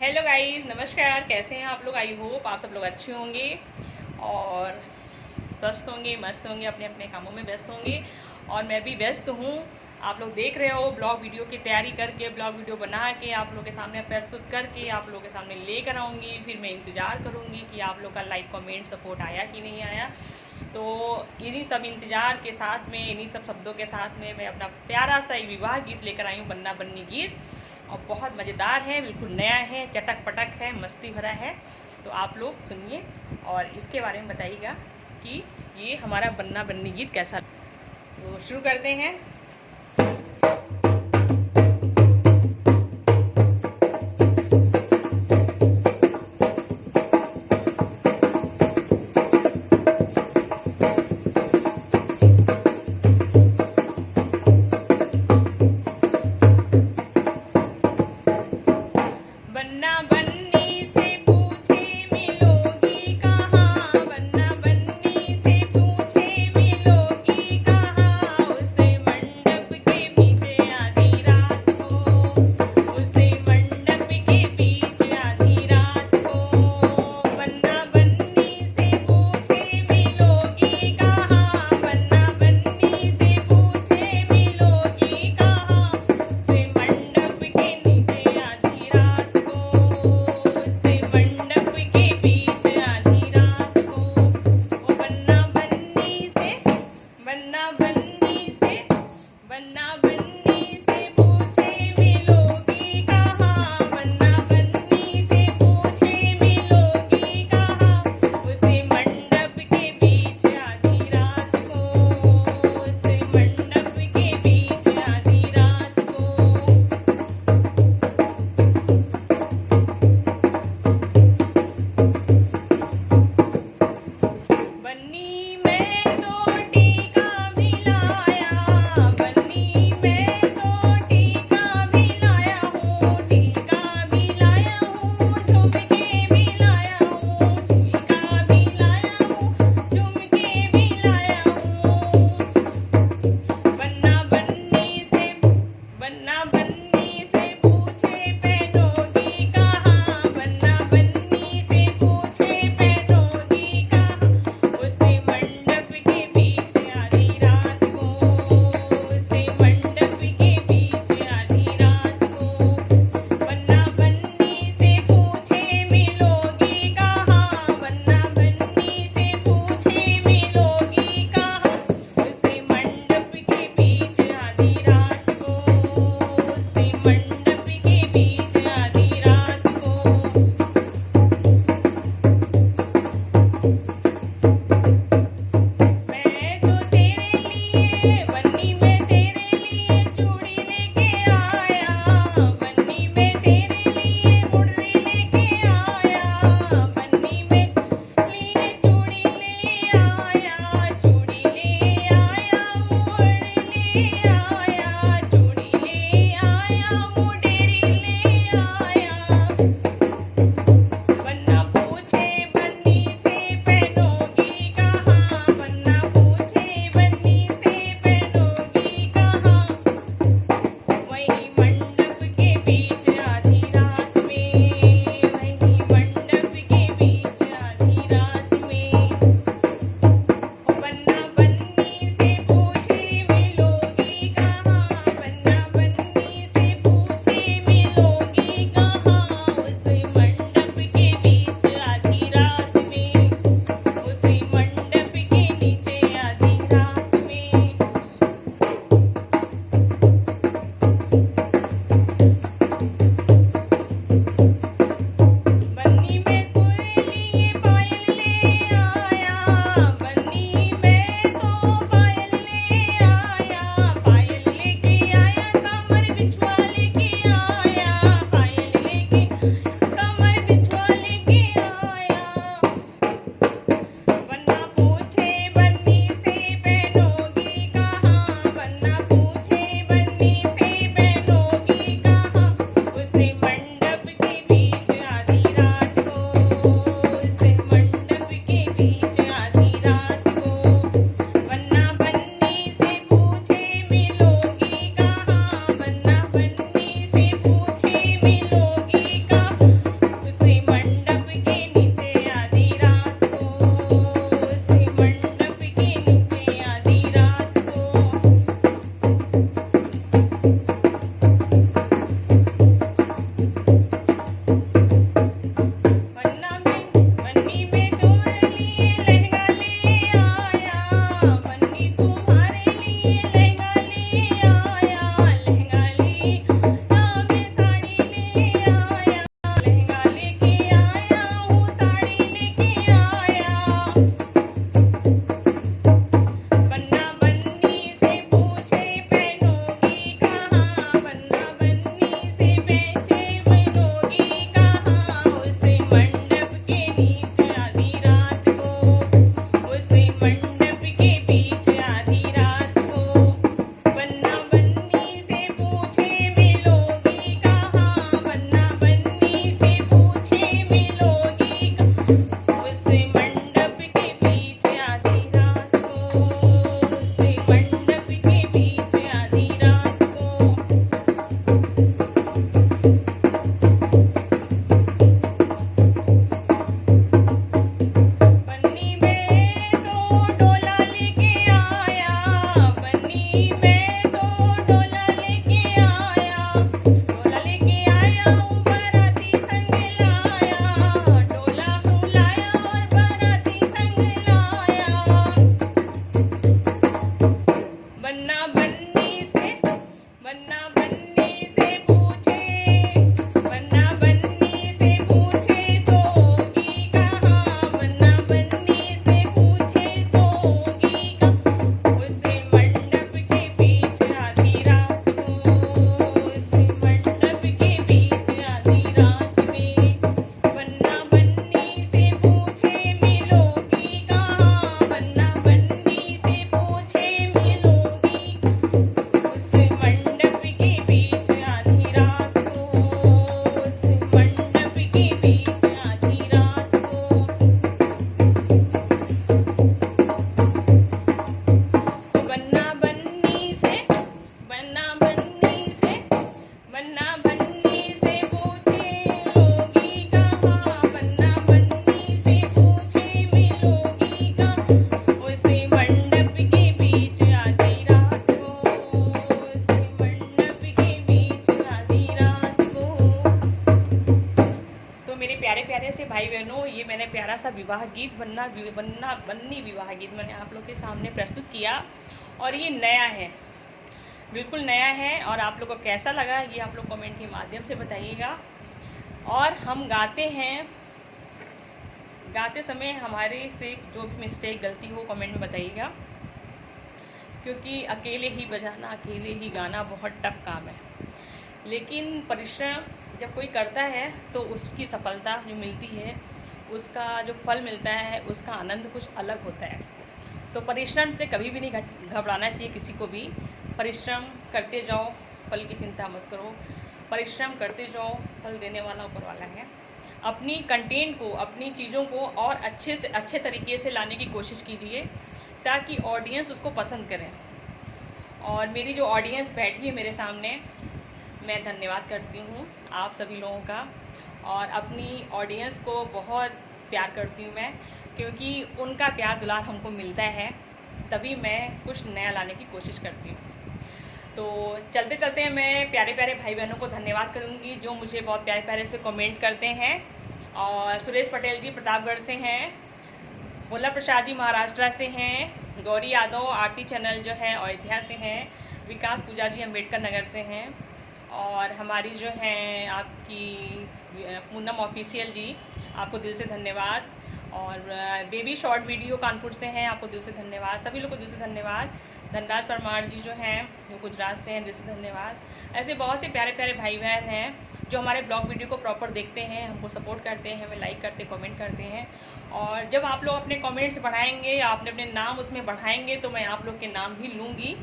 Hello guys, नमस्कार। कैसे हैं आप लोग? आई होप आप सब लोग अच्छे होंगे और स्वस्थ होंगे, मस्त होंगे, अपने अपने कामों में व्यस्त होंगे। और मैं भी व्यस्त हूँ। आप लोग देख रहे हो ब्लॉग वीडियो की तैयारी करके, ब्लॉग वीडियो बना के आप लोग के सामने प्रस्तुत करके आप लोग के सामने लेकर आऊँगी। फिर मैं इंतज़ार करूँगी कि आप लोग का लाइक कमेंट सपोर्ट आया कि नहीं आया। तो इन्हीं सब इंतज़ार के साथ में, इन्हीं सब शब्दों के साथ में मैं अपना प्यारा सा एक विवाह गीत लेकर आई हूँ, बन्ना बन्नी गीत। और बहुत मज़ेदार है, बिल्कुल नया है, चटक पटक है, मस्ती भरा है। तो आप लोग सुनिए और इसके बारे में बताइएगा कि ये हमारा बन्ना बन्नी गीत कैसा। तो शुरू करते हैं। बन्ना बन्नी से पूछे मिलोगी कहाँ, बन्ना बन्नी से पूछे मिलोगी कहाँ, उसे मंडप के पीछे आधी रात को, उसे मंडप के पीछे आधी रात को। बन्ना बन्नी से पूछे मिलोगी कहाँ, बन्ना बन्नी से पूछे मिलोगी कहाँ, उसे मंडप के नीचे आधी रात को। प्यारे प्यारे से भाई बहनों, ये मैंने प्यारा सा विवाह गीत बन्नी विवाह गीत मैंने आप लोग के सामने प्रस्तुत किया और ये नया है, बिल्कुल नया है। और आप लोग को कैसा लगा ये आप लोग कमेंट के माध्यम से बताइएगा। और हम गाते हैं, गाते समय हमारे से जो भी मिस्टेक गलती हो कमेंट में बताइएगा, क्योंकि अकेले ही बजाना अकेले ही गाना बहुत टफ काम है, लेकिन परिश्रम जब कोई करता है तो उसकी सफलता जो मिलती है, उसका जो फल मिलता है, उसका आनंद कुछ अलग होता है। तो परिश्रम से कभी भी नहीं घबराना चाहिए किसी को भी। परिश्रम करते जाओ, फल की चिंता मत करो, परिश्रम करते जाओ, फल देने वाला ऊपर वाला है। अपनी कंटेंट को, अपनी चीज़ों को और अच्छे से अच्छे तरीके से लाने की कोशिश कीजिए ताकि ऑडियंस उसको पसंद करें। और मेरी जो ऑडियंस बैठी है मेरे सामने, मैं धन्यवाद करती हूँ आप सभी लोगों का, और अपनी ऑडियंस को बहुत प्यार करती हूँ मैं, क्योंकि उनका प्यार दुलार हमको मिलता है, तभी मैं कुछ नया लाने की कोशिश करती हूँ। तो चलते चलते मैं प्यारे प्यारे भाई बहनों को धन्यवाद करूँगी जो मुझे बहुत प्यारे प्यारे से कमेंट करते हैं। और सुरेश पटेल जी प्रतापगढ़ से हैं, भोला प्रसाद जी महाराष्ट्र से हैं, गौरी यादव आरती चैनल जो है अयोध्या से हैं, विकास पूजा जी अम्बेडकर नगर से हैं, और हमारी जो हैं आपकी पूनम ऑफिशियल जी, आपको दिल से धन्यवाद। और बेबी शॉर्ट वीडियो कानपुर से हैं, आपको दिल से धन्यवाद। सभी लोग को दिल से धन्यवाद। धनराज परमार जी जो हैं वो गुजरात से हैं, दिल से धन्यवाद। ऐसे बहुत से प्यारे प्यारे भाई बहन हैं जो हमारे ब्लॉग वीडियो को प्रॉपर देखते हैं, हमको सपोर्ट करते हैं, हमें लाइक करते, कमेंट करते हैं। और जब आप लोग अपने कमेंट्स बढ़ाएंगे, आपने अपने नाम उसमें बढ़ाएंगे, तो मैं आप लोग के नाम भी लूँगी।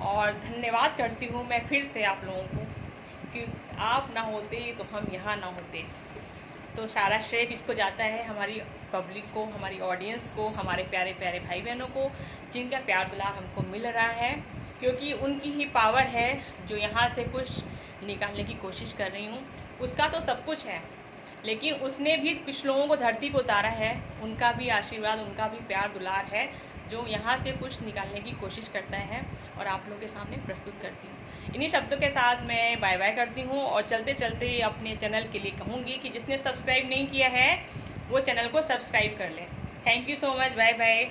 और धन्यवाद करती हूँ मैं फिर से आप लोगों को, कि आप ना होते तो हम यहाँ ना होते। तो सारा श्रेय किसको जाता है? हमारी पब्लिक को, हमारी ऑडियंस को, हमारे प्यारे प्यारे भाई बहनों को, जिनका प्यार दुलार हमको मिल रहा है, क्योंकि उनकी ही पावर है जो यहाँ से कुछ निकालने की कोशिश कर रही हूँ। उसका तो सब कुछ है, लेकिन उसने भी कुछ लोगों को धरती पर उतारा है, उनका भी आशीर्वाद, उनका भी प्यार दुलार है जो यहाँ से कुछ निकालने की कोशिश करता है और आप लोगों के सामने प्रस्तुत करती हूँ। इन्हीं शब्दों के साथ मैं बाय बाय करती हूँ और चलते चलते अपने चैनल के लिए कहूँगी कि जिसने सब्सक्राइब नहीं किया है वो चैनल को सब्सक्राइब कर लें। Thank you so much, bye bye.